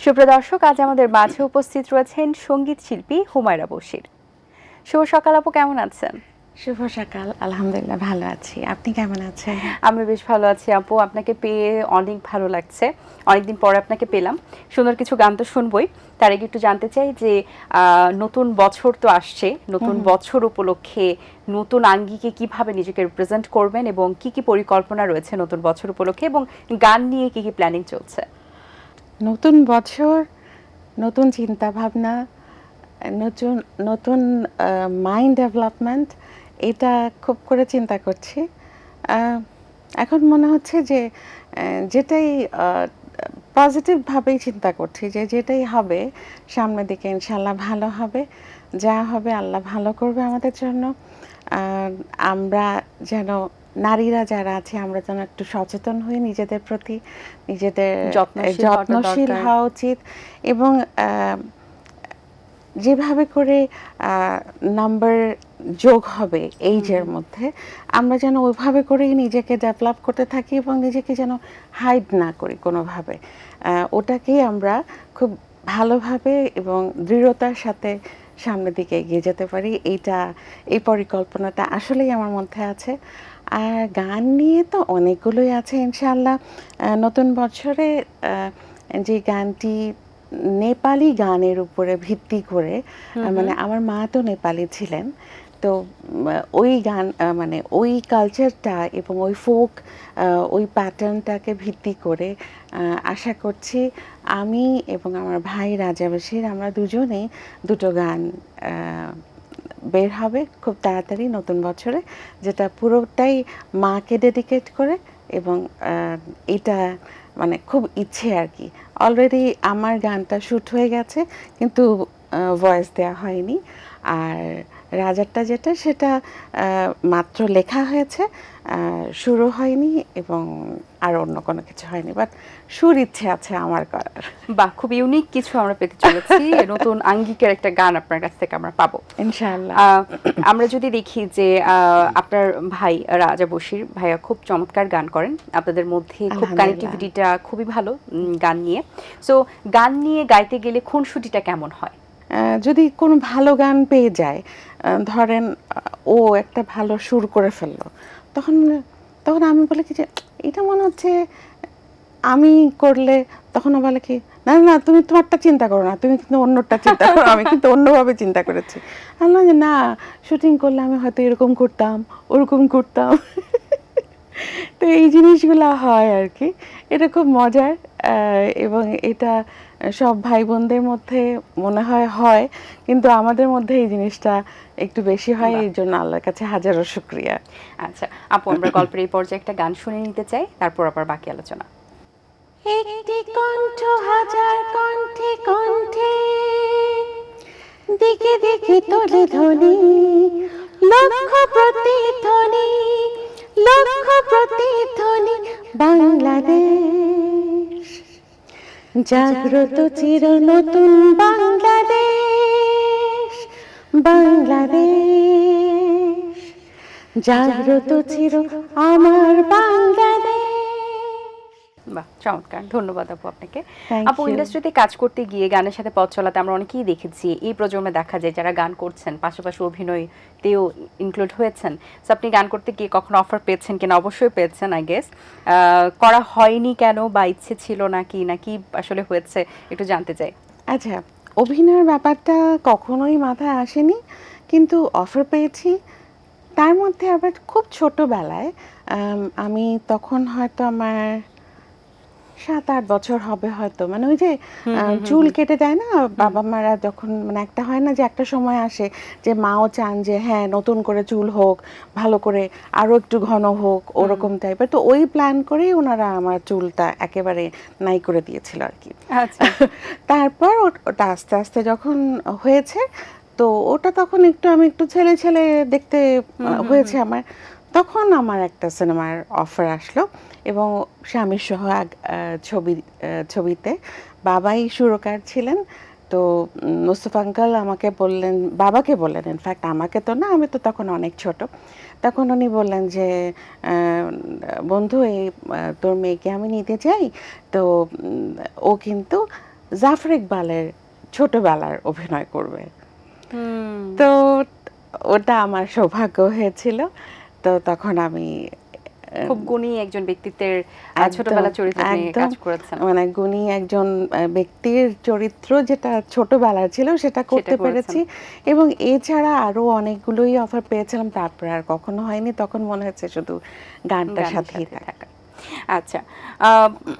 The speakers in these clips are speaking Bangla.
সুপ্রিয় দর্শক, আজ আমাদের মাঝে উপস্থিত রয়েছেন সঙ্গীত শিল্পী হুমায়রা বশির। শুভ সকাল আপু, কেমন আছেন? শুভ সকাল, আলহামদুলিল্লাহ ভালো আছি। আপনি কেমন আছেন? আমি বেশ ভালো আছি আপু, আপনাকে পেয়ে অনেক ভালো লাগছে। অনেকদিন পরে আপনাকে পেলাম। সুন্দর কিছু গান তো শুনবই, তার আগে একটু জানতে চাই যে নতুন বছর তো আসছে, নতুন বছর উপলক্ষে নতুন আঙ্গিকে কিভাবে নিজেকে রিপ্রেজেন্ট করবেন এবং কি কি পরিকল্পনা রয়েছে নতুন বছর উপলক্ষে, এবং গান নিয়ে কি কি প্ল্যানিং চলছে? নতুন বছর, নতুন চিন্তা ভাবনা, নতুন নতুন মাইন্ড ডেভেলপমেন্ট, এটা খুব করে চিন্তা করছি। এখন মনে হচ্ছে যে যেটাই পজিটিভভাবেই চিন্তা করছি, যে যেটাই হবে সামনের দিকে ইনশাল্লাহ ভালো হবে। যা হবে আল্লাহ ভালো করবে আমাদের জন্য। আমরা যেন, নারীরা যারা আছে, আমরা যেন একটু সচেতন হই নিজেদের প্রতি, নিজেদের যত্নশীল হওয়া উচিত। এবং যেভাবে করে নাম্বার যোগ হবে এইজের মধ্যে, আমরা যেন ওইভাবে করেই নিজেকে ডেভেলপ করতে থাকি এবং নিজেকে যেন হাইড না করি কোনোভাবে। ওটাকেই আমরা খুব ভালোভাবে এবং দৃঢ়তার সাথে সামনের দিকে এগিয়ে যেতে পারি। এই পরিকল্পনাটা আসলেই আমার মধ্যে আছে। আর গান নিয়ে তো অনেকগুলোই আছে ইনশাআল্লাহ। নতুন বছরে যে গানটি নেপালি গানের উপরে ভিত্তি করে, মানে আমার মা তো নেপালি ছিলেন, তো ওই গান, মানে ওই কালচারটা এবং ওই ফোক, ওই প্যাটার্নটাকে ভিত্তি করে আশা করছি আমি এবং আমার ভাই রাজা বশির, আমরা দুজনেই দুটো গান বের হবে খুব তাড়াতাড়ি নতুন বছরে, যেটা পুরোটাই মাকে ডেডিকেট করে। এবং এটা মানে খুব ইচ্ছে আর কি। অলরেডি আমার গানটা শ্যুট হয়ে গেছে, কিন্তু ভয়েস দেওয়া হয়নি। আর রাজারটা যেটা, সেটা মাত্র লেখা হয়েছে, সুরও হয়নি এবং আর অন্য কোনো কিছু হয়নি, বাট সুর ইচ্ছে আছে আমার করার। বাহ, খুব ইউনিক কিছু আমরা পেতে চলেছি। নতুন আঙ্গিকের একটা গান আপনার কাছ থেকে আমরা পাবো ইনশাআল্লাহ। আমরা যদি দেখি যে আপনার ভাই রাজা বশির ভাইয়া খুব চমৎকার গান করেন, আপনাদের মধ্যে খুব কানেক্টিভিটিটা খুবই ভালো গান নিয়ে। সো গান নিয়ে গাইতে গেলে খুনসুটিটা কেমন হয়? যদি কোনো ভালো গান পেয়ে যায়, ধরেন ও একটা ভালো সুর করে ফেললো, তখন তখন আমি বলি কি যে এটা মনে হচ্ছে আমি করলে, তখন ও বলে কি, না না তুমি তোমারটা চিন্তা করো না, তুমি কিন্তু অন্যটা চিন্তা করো, আমি কিন্তু অন্যভাবে চিন্তা করেছি। আমি বললাম যে না, শুটিং করলে আমি হয়তো এরকম করতাম, ওরকম করতাম। তো এই জিনিসগুলো হয় আর কি। এটা খুব মজার, এবং এটা সব ভাই বোনদের মধ্যে মনে হয়, কিন্তু আমাদের মধ্যে এই জিনিসটা একটু বেশি হয়। এই জন্য আল্লাহর কাছে হাজারো শুকরিয়া। আচ্ছা আপু, আমরা গল্পের এই পর্যায়ে একটা গান শুনে নিতে চাই, তারপর আবার বাকি আলোচনা। একটি কণ্ঠ হাজার কণ্ঠে কণ্ঠে, দিকে দিকে তোলে ধ্বনি, লক্ষ প্রতিধ্বনি, লক্ষ প্রতিধ্বনি, বাংলাদেশ জাগ্রত চির নতুন বাংলাদেশ, বাংলাদেশ জাগ্রত চির আমার বাংলাদেশ। বাহ, চমৎকার, ধন্যবাদ আপু আপনাকে। আপু, ইন্ডাস্ট্রিতে কাজ করতে গিয়ে গানের সাথে পথ চলাতে আমরা অনেকেই দেখেছি, এই প্রজন্মে দেখা যায় যারা গান করছেন পাশাপাশি অভিনয়তেও ইনক্লুড হয়েছেন। সো আপনি গান করতে গিয়ে কখনো অফার পেয়েছেন কিনা? অবশ্যই পেয়েছেন আই গেস। করা হয়নি কেন, বা ইচ্ছে ছিল নাকি, নাকি আসলে হয়েছে, একটু জানতে চাই। আচ্ছা, অভিনয়ের ব্যাপারটা কখনোই মাথায় আসেনি, কিন্তু অফার পেয়েছি। তার মধ্যে আবার খুব ছোটবেলায়, আমি তখন হয়তো আমার 7-8 বছর হবে হয়তো, মানে ওই যে চুল কেটে দেয় না বাবা মারা, যখন মানে একটা হয় না যে একটা সময় আসে যে মাও চান যে হ্যাঁ নতুন করে চুল হোক, ভালো করে আরো একটু ঘন হোক, ওরকম টাইপের। তো ওই প্ল্যান করেই ওনারা আমার চুলটা একেবারে নাই করে দিয়েছিল আর কি। তারপর ওটা আস্তে আস্তে যখন হয়েছে, তো ওটা তখন আমি একটু ছেলে ছেলে দেখতে হয়েছে আমার, তখন আমার একটা সিনেমার অফার আসলো এবং স্বামীর সোহাগ ছবিতে বাবাই সুরকার ছিলেন। তো মোস্তফা আঙ্কেল আমাকে বললেন, বাবাকে বললেন, ইনফ্যাক্ট আমাকে তো না, আমি তো তখন অনেক ছোট। তখন উনি বললেন যে বন্ধু, এই তোর মেয়েকে আমি নিতে চাই, তো ও কিন্তু জাফর ইকবালের ছোটবেলার অভিনয় করবে। তো ওটা আমার সৌভাগ্য হয়েছিল। তো তখন আমি খুব গুণী একজন ব্যক্তিত্বের ছোটবেলা চরিত্র নিয়ে কাজ করেছেন, মানে গুণী একজন ব্যক্তির চরিত্র যেটা ছোটবেলার ছিল সেটা করতে পেরেছি। এবং এছাড়া আরো অনেকগুলোই অফার পেয়েছিলাম, তারপর আর কখনো হয়নি। তখন মনে হচ্ছে শুধু গানটার সাথেই থাকা। আচ্ছা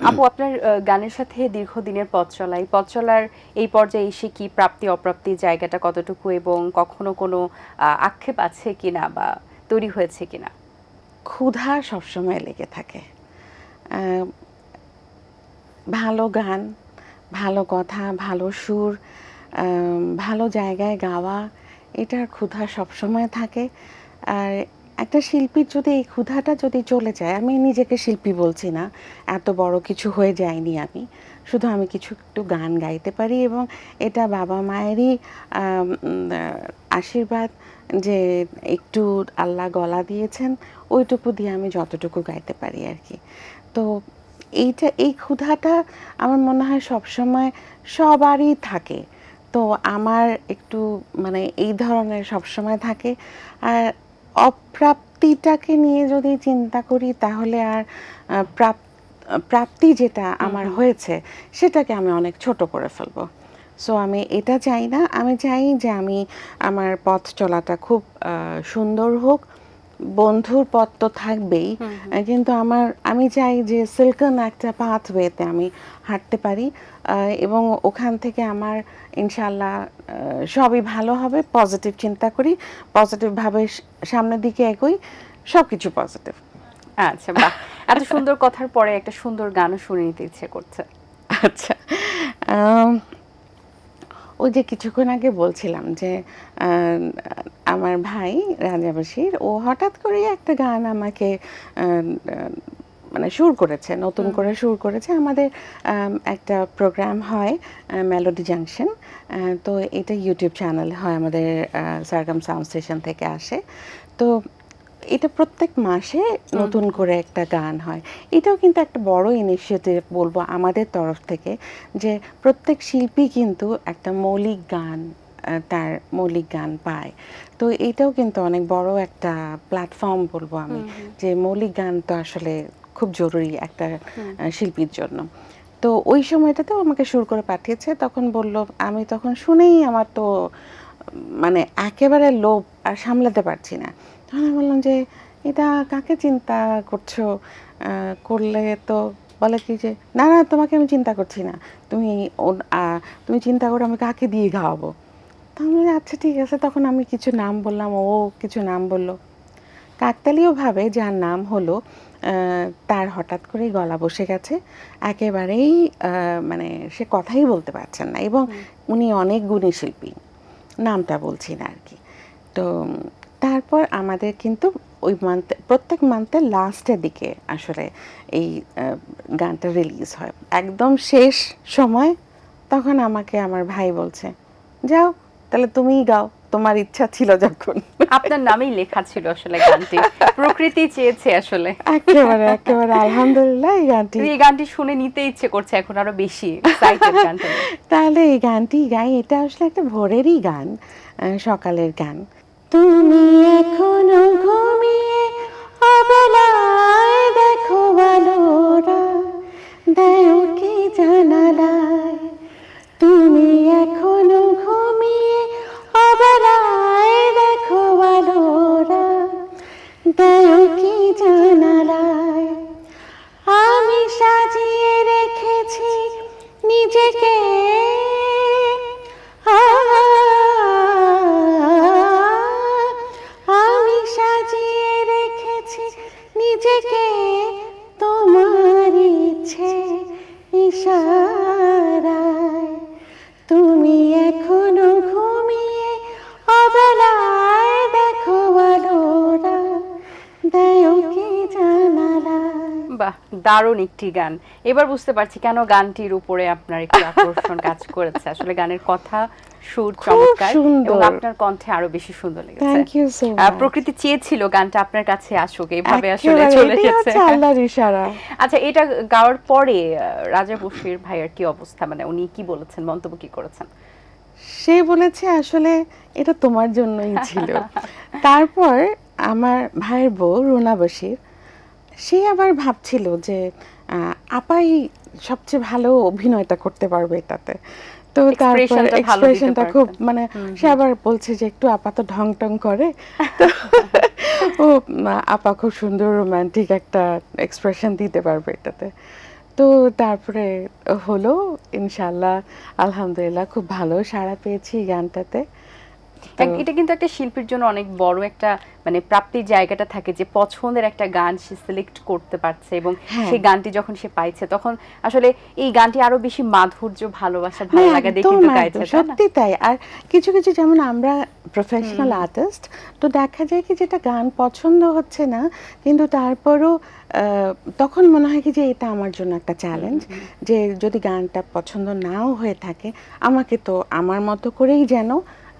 আপু, আপনার গানের সাথে দীর্ঘদিনের পথ চলা, এই পথ চলার এই পর্যায়ে এসে কি প্রাপ্তি অপ্রাপ্তি জায়গাটা কতটুকু, এবং কখনো কোনো আক্ষেপ আছে কিনা বা তৈরি হয়েছে কিনা? ক্ষুধা সবসময় লেগে থাকে। ভালো গান, ভালো কথা, ভালো সুর, ভালো জায়গায় গাওয়া, এটার ক্ষুধা সবসময় থাকে। আর একটা শিল্পীর যদি এই ক্ষুধাটা যদি চলে যায়, আমি নিজেকে শিল্পী বলছি না, এত বড় কিছু হয়ে যায়নি আমি, শুধু আমি কিছু একটু গান গাইতে পারি এবং এটা বাবা মায়েরই আশীর্বাদ যে একটু আল্লাহ গলা দিয়েছেন, ওইটুকু দিয়ে আমি যতটুকু গাইতে পারি আর কি। তো এই ক্ষুধাটা আমার মনে হয় সবসময় সবারই থাকে। তো আমার একটু মানে এই ধরনের সবসময় থাকে। আর অপ্রাপ্তিটাকে নিয়ে যদি চিন্তা করি তাহলে আর প্রাপ্তি যেটা আমার হয়েছে সেটাকে আমি অনেক ছোট করে ফেলবো। সো আমি এটা চাই না। আমি চাই যে আমার পথ চলাটা খুব সুন্দর হোক। বন্ধুর পথ তো থাকবেই, কিন্তু আমি চাই যে সিল্কন একটা পাথওয়েতে আমি হাঁটতে পারি এবং ওখান থেকে আমার ইনশাল্লাহ সবই ভালো হবে। পজিটিভ চিন্তা করি, পজিটিভভাবে সামনের দিকে এগোই, সব কিছু পজিটিভ। আচ্ছা বাহ, এত সুন্দর কথার পরে একটা সুন্দর গানও শুনে নিতে ইচ্ছে করছে। আচ্ছা, ওই যে কিছুক্ষণ আগে বলছিলাম যে আমার ভাই রাজা বশির, ও হঠাৎ করে একটা গান আমাকে মানে সুর করেছে, নতুন করে সুর করেছে। আমাদের একটা প্রোগ্রাম হয় মেলোডি জাংশন, তো এটা ইউটিউব চ্যানেল হয়, আমাদের সারগাম সাউন্ড স্টেশন থেকে আসে। তো এটা প্রত্যেক মাসে নতুন করে একটা গান হয়। এটাও কিন্তু একটা বড় ইনিশিয়েটিভ বলবো আমাদের তরফ থেকে, যে প্রত্যেক শিল্পী কিন্তু একটা মৌলিক গান, তার মৌলিক গান পায়। তো এটাও কিন্তু অনেক বড় একটা প্ল্যাটফর্ম বলবো আমি, যে মৌলিক গান তো আসলে খুব জরুরি একটা শিল্পীর জন্য। তো ওই সময়টাতেও আমাকে সুর করে পাঠিয়েছে। তখন বলল, আমি তখন শুনেই আমার তো মানে একেবারে লোভ আর সামলাতে পারছি না। তখন আমি বললাম যে এটা কাকে চিন্তা করছো, করলে তো বলে কি যে না না, তোমাকে আমি চিন্তা করছি না, তুমি চিন্তা করো আমি কাকে দিয়ে খাওয়াবো। তখন বলে আচ্ছা ঠিক আছে। তখন আমি কিছু নাম বললাম, ও কিছু নাম বলল। কাকতালীয়ভাবে যার নাম হলো, তার হঠাৎ করেই গলা বসে গেছে, একেবারেই মানে সে কথাই বলতে পারছেন না, এবং উনি অনেক গুণী শিল্পী, নামটা বলছি না আর কি। তো তারপর আমাদের কিন্তু ওই প্রত্যেক মান্থের লাস্টের দিকে আসলে এই গানটা রিলিজ হয়, একদম শেষ সময়। তখন আমাকে আমার ভাই বলছে, যাও তাহলে তুমিই গাও, তোমার ইচ্ছা ছিল যখন। আপনার নামেই লেখা ছিল আসলে গানটি, প্রকৃতি চেয়েছে আসলে। একেবারে একেবারে আলহামদুলিল্লাহ। এই গানটি শুনে নিতে ইচ্ছে করছে এখন আরো বেশি এক্সাইটেড গানটা। তাহলে এই গানটি গাই। এটা আসলে একটা ভোরেরই গান, সকালের গান। তুমি এখনো ঘুমিয়ে অবেলায় দেখো আলোরা দেয় কি জানালায়। তুমি এখনো ঘুমিয়ে অবেলায় দেখো আলোরা দেয় কি জানালায়। আমি সাজিয়ে রেখেছি নিজেকে, আমি সাজিয়ে দারুণ একটি গান। এবার বুঝতে পারছি কেন গানটির উপরে আপনার একটু আকর্ষণ কাজ করেছে। আসলে গানের কথা, সুর চমৎকার এবং আপনার কণ্ঠে আরো বেশি সুন্দর লেগেছে। Thank you so much. Prakriti চেয়েছিল গানটা আপনার কাছে আসুক, এইভাবে আসলে চলে এসেছে। আল্লাহর ইশারা। আচ্ছা, এটা গাওয়ার পরে রাজা বশির ভাইয়ের কি অবস্থা, মানে উনি কি বলেছেন, মন্তব্য কি করেছেন? সে বলেছে আসলে এটা তোমার জন্যই ছিল। তারপর আমার ভাইয়ের বউ রুনা বশির, সে আবার ভাবছিল যে আপাই সবচেয়ে ভালো অভিনয়টা করতে পারবে এটাতে। তো তারপর এক্সপ্রেশনটা খুব মানে সে আবার বলছে যে একটু আপা তো ঢং টং করে, তো ও আপা খুব সুন্দর রোমান্টিক একটা এক্সপ্রেশন দিতে পারবে এটাতে। তো তারপরে হলো ইনশাআল্লাহ, আলহামদুলিল্লাহ খুব ভালো সাড়া পেয়েছি গানটাতে। এটা কিন্তু একটা শিল্পীর জন্য অনেক বড় একটা মানে প্রাপ্তির জায়গাটা থাকে যে পছন্দের একটা গান সে সিলেক্ট করতে পারছে এবং সেই গানটি যখন সে পাইছে তখন আসলে এই গানটি আরো বেশি মাধুর্য, ভালোবাসা, ভালো লাগা দিয়ে কিন্তু গাইছে। সত্যি তাই। আর কিছু কিছু যেমন আমরা প্রফেশনাল আর্টিস্ট, তো দেখা যায় কি যেটা গান পছন্দ হচ্ছে না কিন্তু তারপরও তখন মনে হয় কি যে এটা আমার জন্য একটা চ্যালেঞ্জ, যে যদি গানটা পছন্দ নাও হয়ে থাকে আমাকে তো আমার মতো করেই যেন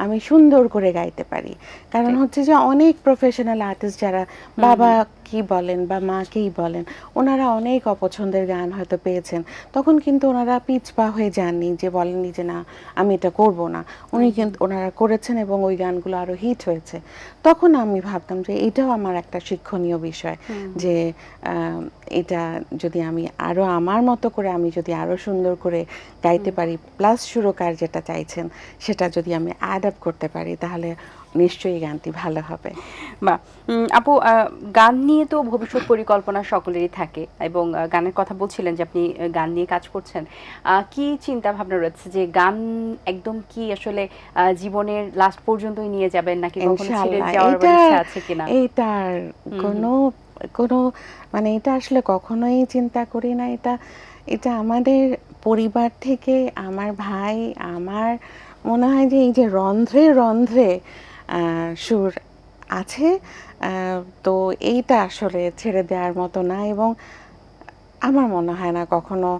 আমি সুন্দর করে গাইতে পারি। কারণ হচ্ছে যে অনেক প্রফেশনাল আর্টিস্ট যারা বাবা কি বলেন বা মাকেই বলেন, ওনারা অনেক অপছন্দের গান হয়তো পেয়েছেন, তখন কিন্তু ওনারা পিছপা হয়ে যাননি, যে বলেননি যে না আমি এটা করব না। উনি কিন্তু ওনারা করেছেন এবং ওই গানগুলো আরো হিট হয়েছে। তখন আমি ভাবতাম যে এটাও আমার একটা শিক্ষণীয় বিষয়, যে এটা যদি আমি আরো আমার মতো করে আমি যদি আরো সুন্দর করে গাইতে পারি, প্লাস সুরকার যেটা চাইছেন সেটা যদি আমি অ্যাড আপ করতে পারি, তাহলে নিশ্চয়ই গানটি ভালো হবে। বা আপু, গান নিয়ে তো ভবিষ্যৎ পরিকল্পনা সকলেরই থাকে এবং গানের কথা বলছিলেন যে আপনি গান নিয়ে কাজ করছেন, কি চিন্তা ভাবনা রয়েছে যে গান একদম কি আসলে জীবনের লাস্ট পর্যন্তই নিয়ে যাবেন নাকি কখনো ছেড়ে যাওয়ার ইচ্ছা আছে কিনা? এটার কোনো মানে এটা আসলে কখনোই চিন্তা করি না। এটা আমাদের পরিবার থেকে আমার ভাই, আমার মনে হয় যে এই যে রন্ধ্রে রন্ধ্রে সুর আছে, তো এইটা আসলে ছেড়ে দেওয়ার মতো না এবং আমার মনে হয় না কখনো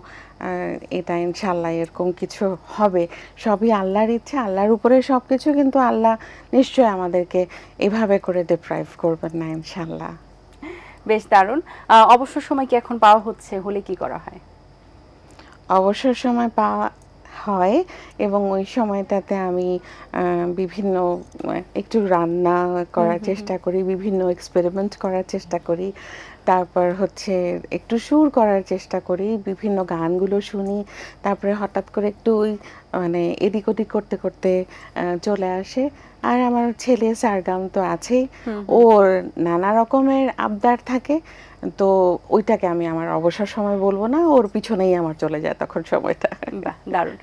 এটা ইনশাল্লাহ এরকম কিছু হবে। সবই আল্লাহর ইচ্ছা, আল্লাহর উপরে সব কিছু, কিন্তু আল্লাহ নিশ্চয়ই আমাদেরকে এভাবে করে ডিপ্রাইভ করবেন না ইনশাল্লাহ। বেশ দারুণ। অবসর সময় কি এখন পাওয়া হচ্ছে, হলে কি করা হয়? অবসর সময় পাওয়া হয় এবং ওই সময়টাতে আমি বিভিন্ন একটু রান্না করার চেষ্টা করি, বিভিন্ন এক্সপেরিমেন্ট করার চেষ্টা করি, তারপর হচ্ছে একটু সুর করার চেষ্টা করি, বিভিন্ন গানগুলো শুনি, তারপরে হঠাৎ করে একটু ওই মানে এদিক ওদিক করতে করতে চলে আসে। আর আমার ছেলে সারগাম তো আছেই, ওর নানা রকমের আবদার থাকে, তো ওইটাকে আমি আমার অবসর সময় বলবো না, ওর পিছনেই আমার চলে যায় তখন সময়টা। বাহ, দারুণ।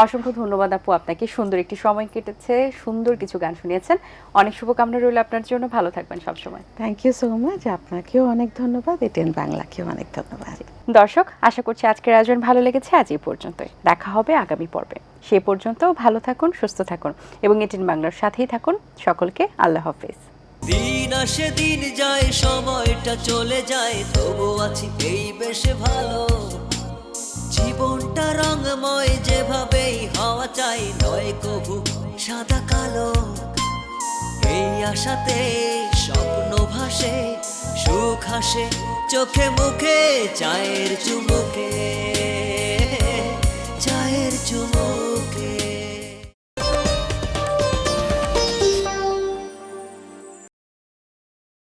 অসংখ্য ধন্যবাদ আপু আপনাকে, সুন্দর একটি সময় কেটেছে, সুন্দর কিছু গান শুনিয়েছেন। অনেক শুভকামনা রইল আপনার জন্য, ভালো থাকবেন সবসময়। Thank you so much. আপনাকেও অনেক ধন্যবাদ, এটিএন বাংলাকেও অনেক ধন্যবাদ। দর্শক, আশা করছি আজকের আয়োজন ভালো লেগেছে। আজ এই পর্যন্তই, দেখা হবে আগামী পর্বে। সে পর্যন্ত ভালো থাকুন, সুস্থ থাকুন এবং এটিএন বাংলার সাথেই থাকুন। সকলকে আল্লাহ হাফেজ। দিন আসে দিন যায়, সময়টা চলে যায়, তবু আছি এই বেশ ভালো। জীবনটা রঙময়, যেভাবেই হওয়া চাই, নয় কবু সাদা কালো। এই আশাতে স্বপ্ন ভাসে, সুখ হাসে চোখে মুখে, চায়ের চুমুকে, চায়ের চুমুকে।